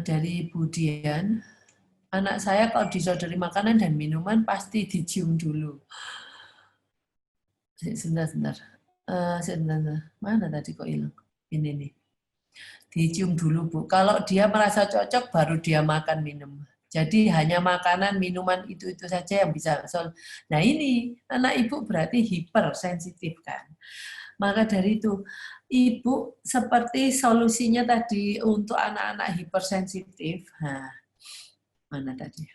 dari Bu Dian. Anak saya kalau disodori makanan dan minuman pasti dicium dulu. Sebentar. Sebentar. Mana tadi kok hilang? Ini nih. Dicium dulu, Bu. Kalau dia merasa cocok, baru dia makan minum. Jadi hanya makanan, minuman itu saja yang bisa. Nah ini, anak ibu berarti hipersensitif kan. Maka dari itu, ibu seperti solusinya tadi untuk anak-anak hipersensitif. Nah, mana tadi?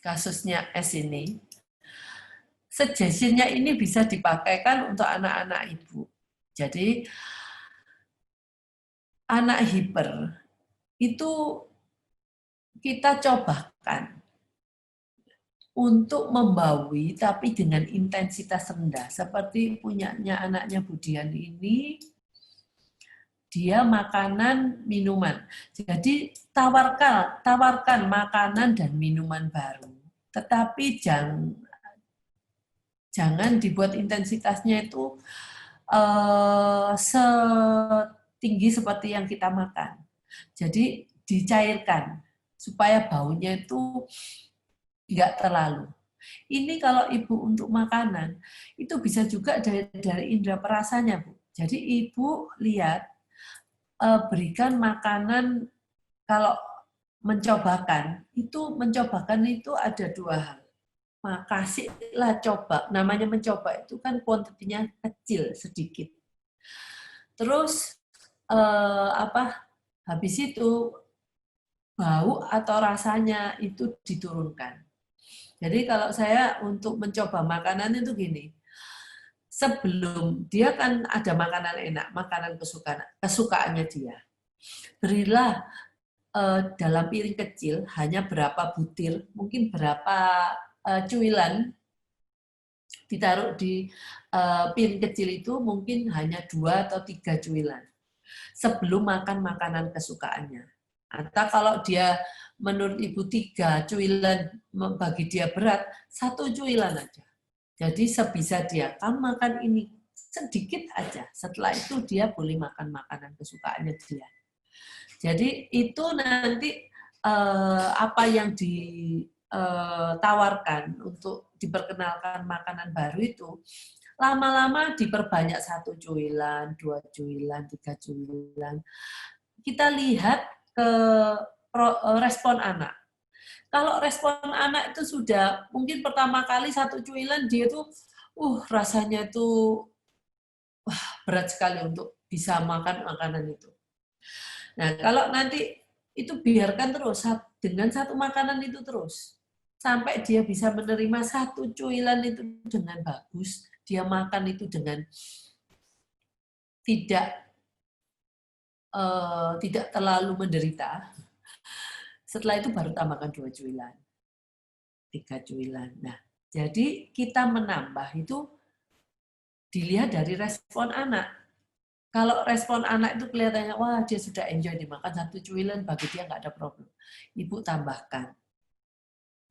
Kasusnya S ini. Suggestion-nya ini bisa dipakaikan untuk anak-anak ibu. Jadi, anak hiper itu kita cobakan untuk membawi tapi dengan intensitas rendah. Seperti punyanya anaknya Budian ini, dia makanan, minuman. Jadi tawarkan makanan dan minuman baru. Tetapi jangan dibuat intensitasnya itu setinggi seperti yang kita makan. Jadi dicairkan supaya baunya itu nggak terlalu. Ini kalau ibu untuk makanan, itu bisa juga dari indera perasanya, Bu. Jadi ibu lihat, berikan makanan, kalau mencobakan itu ada dua hal. Kasihlah coba, namanya mencoba itu kan kuantitinya kecil, sedikit. Terus habis itu bau atau rasanya itu diturunkan. Jadi kalau saya untuk mencoba makanan itu gini, sebelum dia kan ada makanan enak, makanan kesukaannya dia, berilah dalam piring kecil hanya berapa butir, mungkin berapa cuilan, ditaruh di piring kecil itu mungkin hanya 2 atau 3 cuilan sebelum makan makanan kesukaannya. Atau kalau dia menurut ibu 3 cuilan bagi dia berat, 1 cuilan aja. Jadi sebisa dia, kamu makan ini sedikit aja. Setelah itu dia boleh makan makanan kesukaannya dia. Jadi itu nanti apa yang ditawarkan untuk diperkenalkan makanan baru itu, lama-lama diperbanyak 1 cuilan, 2 cuilan, 3 cuilan. Kita lihat ke respon anak. Kalau respon anak itu sudah mungkin pertama kali 1 cuilan dia tuh rasanya tuh berat sekali untuk bisa makan makanan itu. Nah, kalau nanti itu biarkan terus dengan 1 makanan itu terus sampai dia bisa menerima 1 cuilan itu dengan bagus, dia makan itu dengan tidak terlalu menderita. Setelah itu baru tambahkan 2 cuilan, 3 cuilan. Nah, jadi kita menambah itu dilihat dari respon anak. Kalau respon anak itu kelihatannya, wah dia sudah enjoy dimakan 1 cuilan, bagi dia nggak ada problem. Ibu tambahkan.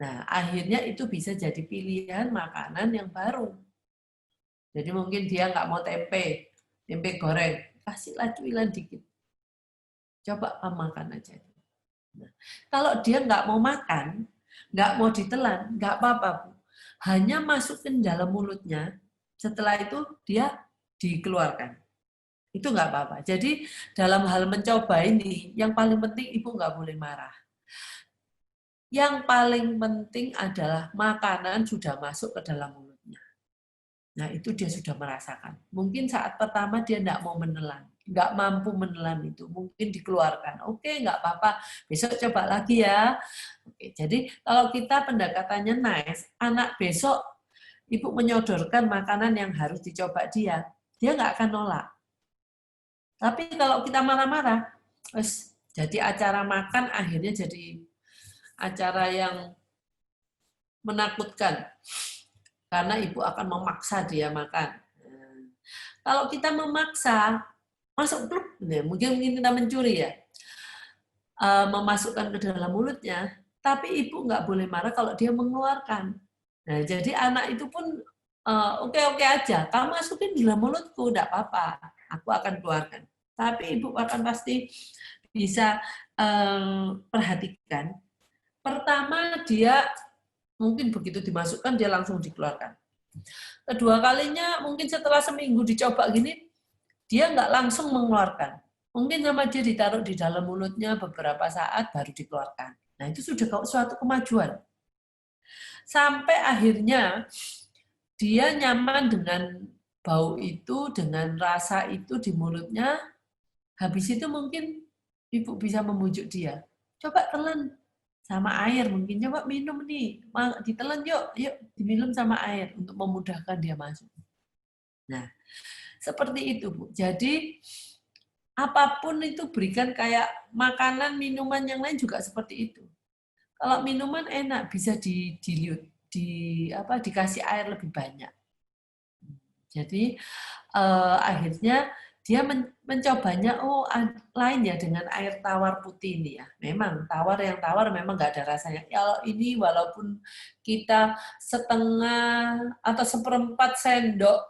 Nah, akhirnya itu bisa jadi pilihan makanan yang baru. Jadi mungkin dia nggak mau tempe goreng, kasihlah cuilan dikit. Coba kamu makan aja. Nah, kalau dia nggak mau makan, nggak mau ditelan, nggak apa-apa, Bu. Hanya masukin dalam mulutnya, setelah itu dia dikeluarkan. Itu nggak apa-apa. Jadi dalam hal mencoba ini, yang paling penting ibu nggak boleh marah. Yang paling penting adalah makanan sudah masuk ke dalam mulutnya. Nah itu dia sudah merasakan. Mungkin saat pertama dia nggak mau menelan, nggak mampu menelan itu, mungkin dikeluarkan. Oke, nggak apa-apa, besok coba lagi ya. Oke, jadi kalau kita pendekatannya nice, anak besok ibu menyodorkan makanan yang harus dicoba dia nggak akan nolak. Tapi kalau kita marah-marah, jadi acara makan akhirnya jadi acara yang menakutkan. Karena ibu akan memaksa dia makan. Kalau kita memaksa, masuk klub, mungkin kita mencuri ya, memasukkan ke dalam mulutnya, tapi ibu nggak boleh marah kalau dia mengeluarkan. Nah, jadi anak itu pun oke aja, kamu masukin di dalam mulutku, nggak apa-apa, aku akan keluarkan. Tapi Ibu akan pasti bisa perhatikan. Pertama dia mungkin begitu dimasukkan dia langsung dikeluarkan. Kedua kalinya mungkin setelah seminggu dicoba gini, dia nggak langsung mengeluarkan. Mungkin sama dia ditaruh di dalam mulutnya beberapa saat baru dikeluarkan. Nah itu sudah suatu kemajuan. Sampai akhirnya dia nyaman dengan bau itu, dengan rasa itu di mulutnya. Habis itu mungkin Ibu bisa membujuk dia. Coba telan sama air mungkin. Coba minum nih. Ditelan yuk, yuk diminum sama air untuk memudahkan dia masuk. Nah, seperti itu, Bu. Jadi, apapun itu berikan kayak makanan, minuman yang lain juga seperti itu. Kalau minuman enak, bisa dikasih air lebih banyak. Jadi, akhirnya dia mencobanya, oh lain ya dengan air tawar putih ini ya. Memang yang tawar memang nggak ada rasanya. Kalau ini walaupun kita setengah atau seperempat sendok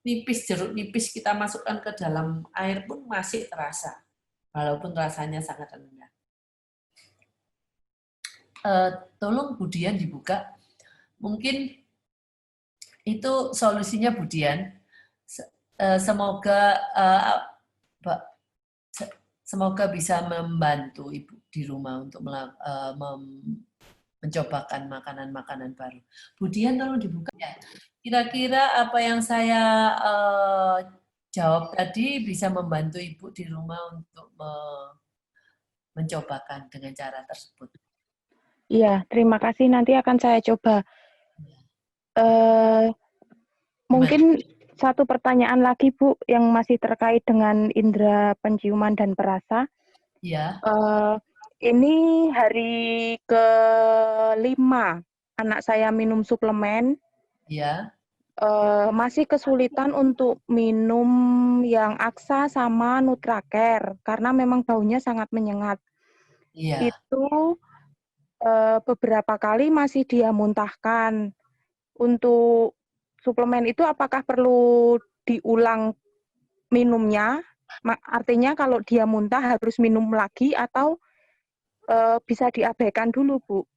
nipis jeruk nipis kita masukkan ke dalam air pun masih terasa, walaupun rasanya sangat rendah. Tolong Budian dibuka. Mungkin itu solusinya Budian. Semoga bisa membantu Ibu di rumah untuk mencobakan makanan-makanan baru. Budian tolong dibuka ya. Kira-kira apa yang saya jawab tadi bisa membantu Ibu di rumah untuk mencobakan dengan cara tersebut. Iya, terima kasih. Nanti akan saya coba. Mungkin satu pertanyaan lagi, Bu, yang masih terkait dengan indera penciuman dan perasa. Iya. Ini hari ke-5 anak saya minum suplemen. Iya. Masih kesulitan untuk minum yang Aksa sama Nutracare karena memang baunya sangat menyengat. Iya. Itu beberapa kali masih dia muntahkan. Untuk suplemen itu apakah perlu diulang minumnya? Artinya kalau dia muntah harus minum lagi atau bisa diabaikan dulu, Bu?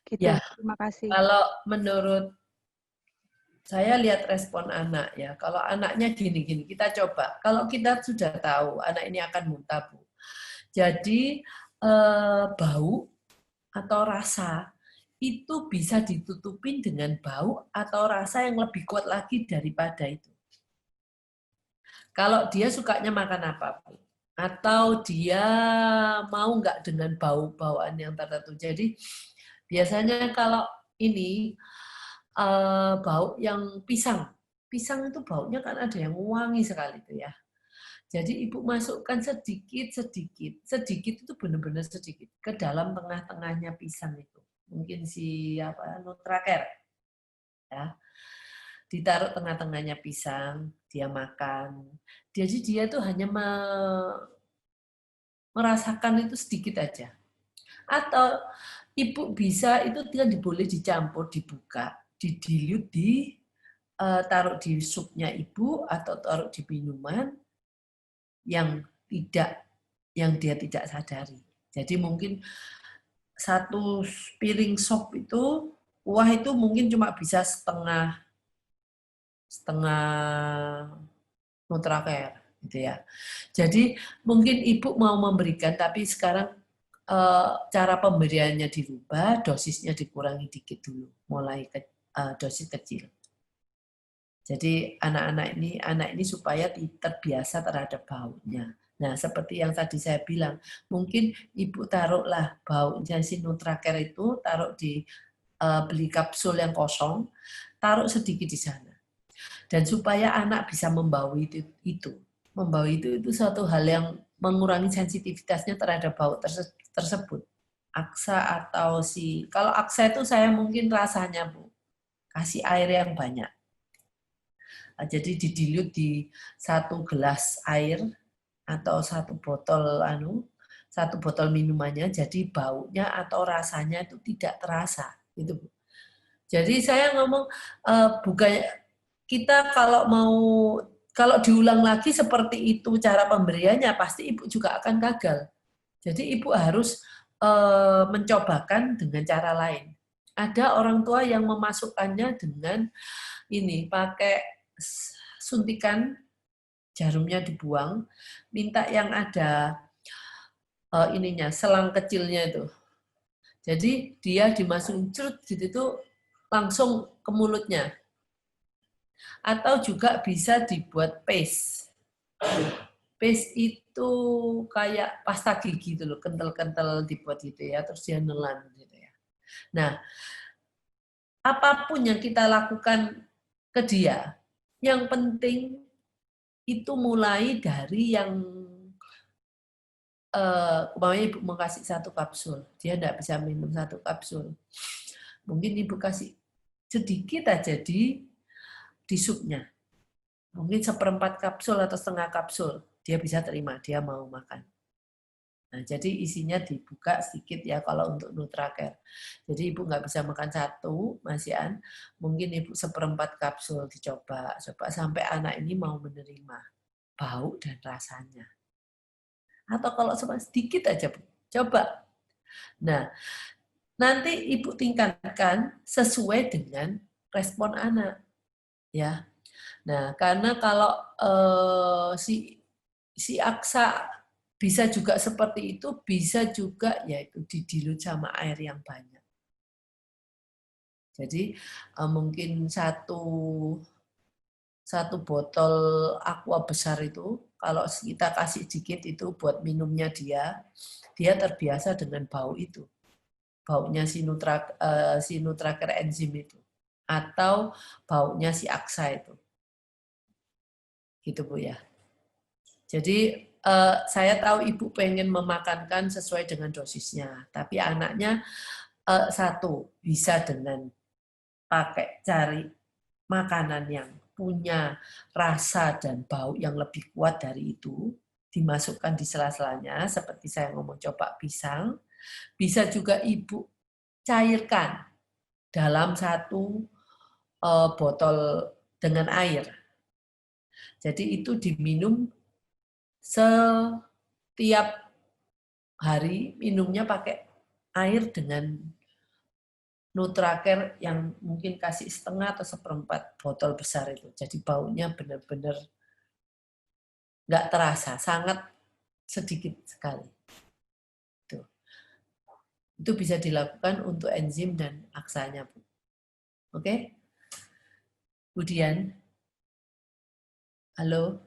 Gitu. Ya, Terima kasih. kalau menurut saya lihat respon anak ya. Kalau anaknya gini-gini, kita coba. Kalau kita sudah tahu anak ini akan muntah, Bu. Jadi bau atau rasa itu bisa ditutupin dengan bau atau rasa yang lebih kuat lagi daripada itu. Kalau dia sukanya makan apa, Bu? Atau dia mau nggak dengan bau-bauan yang tertentu. Jadi biasanya kalau ini bau yang pisang. Pisang itu baunya kan ada yang wangi sekali itu ya. Jadi Ibu masukkan sedikit itu benar-benar sedikit ke dalam tengah-tengahnya pisang itu. Mungkin si Nutracare. Ya. Ditaruh tengah-tengahnya pisang, dia makan. Jadi dia tuh hanya merasakan itu sedikit aja. Atau Ibu bisa itu tidak boleh dicampur, dibuka, didilute, taruh di supnya Ibu atau taruh di minuman yang dia tidak sadari. Jadi mungkin satu piring sop itu kuah itu mungkin cuma bisa setengah Nutracare gitu ya. Jadi mungkin Ibu mau memberikan tapi sekarang cara pemberiannya dirubah, dosisnya dikurangi dikit dulu, mulai dosis kecil. Jadi anak ini supaya terbiasa terhadap baunya. Nah, seperti yang tadi saya bilang, mungkin Ibu taruhlah baunya si Nutracare itu, taruh di beli kapsul yang kosong, taruh sedikit di sana. Dan supaya anak bisa membau itu. Membau itu suatu hal yang mengurangi sensitivitasnya terhadap bau tersebut. Aksa atau kalau Aksa itu saya mungkin rasanya, Bu, kasih air yang banyak. Jadi didilute di 1 gelas air atau 1 botol minumannya, jadi baunya atau rasanya itu tidak terasa. Gitu. Jadi saya ngomong bukan kita kalau mau kalau diulang lagi seperti itu cara pemberiannya, pasti ibu juga akan gagal. Jadi ibu harus mencobakan dengan cara lain. Ada orang tua yang memasukkannya dengan ini, pakai suntikan, jarumnya dibuang, minta yang ada ininya, selang kecilnya itu. Jadi dia dimasukin cerut gitu langsung ke mulutnya. Atau juga bisa dibuat paste. Paste itu kayak pasta gigi gitu loh, kental-kental dibuat gitu ya, terus dia nelan gitu ya. Nah, apapun yang kita lakukan ke dia, yang penting itu mulai dari yang kemarin ibu mau kasih 1 kapsul, dia tidak bisa minum 1 kapsul. Mungkin ibu kasih sedikit aja di supnya. Mungkin 1/4 kapsul atau setengah kapsul, dia bisa terima, dia mau makan. Nah, jadi isinya dibuka sedikit ya kalau untuk Nutracare. Jadi ibu nggak bisa makan 1, Mas Yan, mungkin ibu 1/4 kapsul dicoba, coba sampai anak ini mau menerima bau dan rasanya. Atau kalau cuma sedikit aja, Bu, coba. Nah, nanti ibu tingkatkan sesuai dengan respon anak, ya. Nah, karena kalau si Aksa bisa juga seperti itu, bisa juga yaitu didilut sama air yang banyak. Jadi mungkin satu botol aqua besar itu, kalau kita kasih sedikit itu buat minumnya dia terbiasa dengan bau itu. Baunya si Nutracare enzim itu. Atau baunya si Aksa itu. Gitu Bu ya. Jadi saya tahu ibu pengen memakankan sesuai dengan dosisnya. Tapi anaknya satu, bisa dengan cari makanan yang punya rasa dan bau yang lebih kuat dari itu, dimasukkan di sela-selanya, seperti saya ngomong coba pisang, bisa juga ibu cairkan dalam 1 botol dengan air. Jadi itu diminum setiap hari, minumnya pakai air dengan Nutracare yang mungkin kasih setengah atau 1/4 botol besar itu. Jadi baunya benar-benar nggak terasa, sangat sedikit sekali. Itu bisa dilakukan untuk enzim dan aksanya, Bu. Oke? Bu Dian? Halo?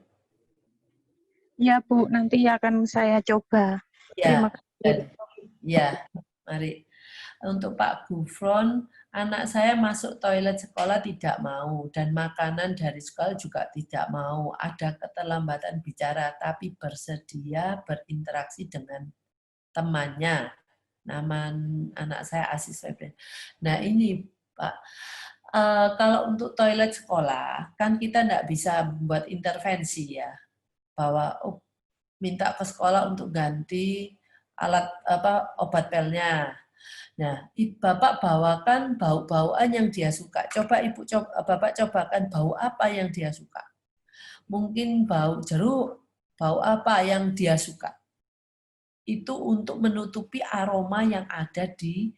Ya, Bu, nanti akan saya coba. Terima Ya, kasih. ya, mari. Untuk Pak Gufron, anak saya masuk toilet sekolah tidak mau, dan makanan dari sekolah juga tidak mau. Ada keterlambatan bicara, tapi bersedia berinteraksi dengan temannya. Nama anak saya Asis Febri. Nah ini Pak, kalau untuk toilet sekolah, kan kita tidak bisa membuat intervensi ya, bahwa minta ke sekolah untuk ganti alat obat pelnya. Nah, Bapak bawakan bau-bauan yang dia suka. Bapak cobakan bau apa yang dia suka. Mungkin bau jeruk, bau apa yang dia suka. Itu untuk menutupi aroma yang ada di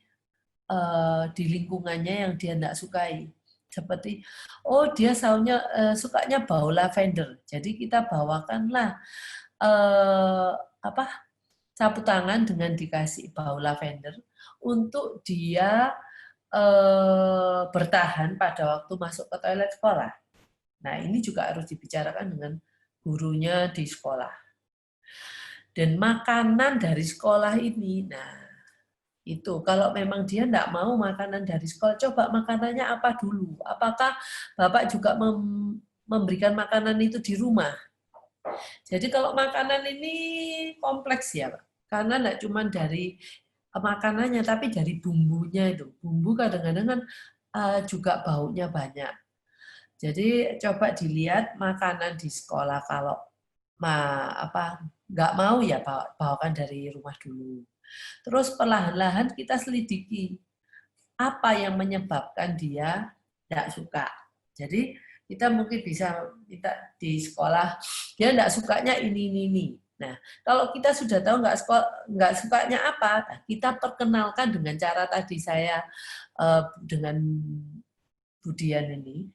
lingkungannya yang dia tidak sukai. Seperti, oh dia sukanya bau lavender. Jadi kita bawakanlah sapu tangan dengan dikasih bau lavender untuk dia bertahan pada waktu masuk ke toilet sekolah. Nah, ini juga harus dibicarakan dengan gurunya di sekolah. Dan makanan dari sekolah ini, nah itu kalau memang dia tidak mau makanan dari sekolah, coba makanannya apa dulu. Apakah Bapak juga memberikan makanan itu di rumah? Jadi kalau makanan ini kompleks ya, Pak. Karena tidak cuma dari makanannya, tapi dari bumbunya itu. Bumbu kadang-kadang kan juga baunya banyak. Jadi coba dilihat makanan di sekolah, kalau nggak mau ya bawakan dari rumah dulu. Terus perlahan-lahan kita selidiki apa yang menyebabkan dia tidak suka. Jadi Kita mungkin bisa kita di sekolah dia nggak sukanya ini. Nah, kalau kita sudah tahu nggak sukanya apa, nah, kita perkenalkan dengan cara tadi saya dengan Budian ini.